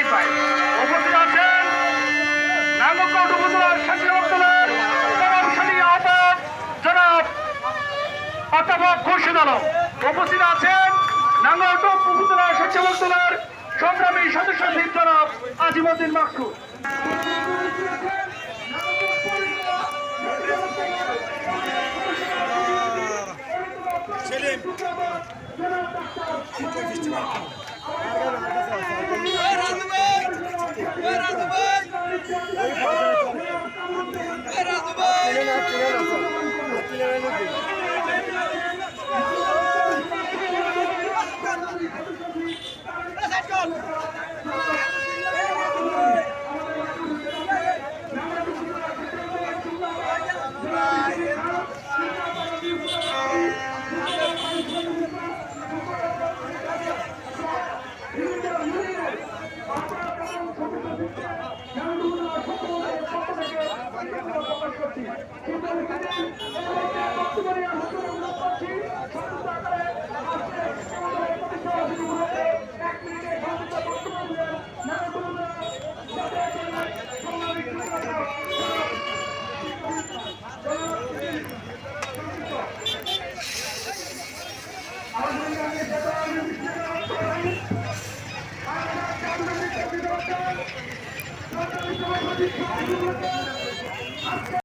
রেহাই পায়। উপস্থিত আছেন নাঙ্গলকোট উপজেলার স্বেচ্ছাসেবক দলের প্রভাবশালী আহ্বায়ক জনাব অধ্যাপক খুরশিদ আলম। উপস্থিত আছেন নাঙ্গলকোট উপজেলার স্বেচ্ছাসেবক দলের সংগ্রামী সদস্য জনাব আজিমউদ্দিন মাকসুদ।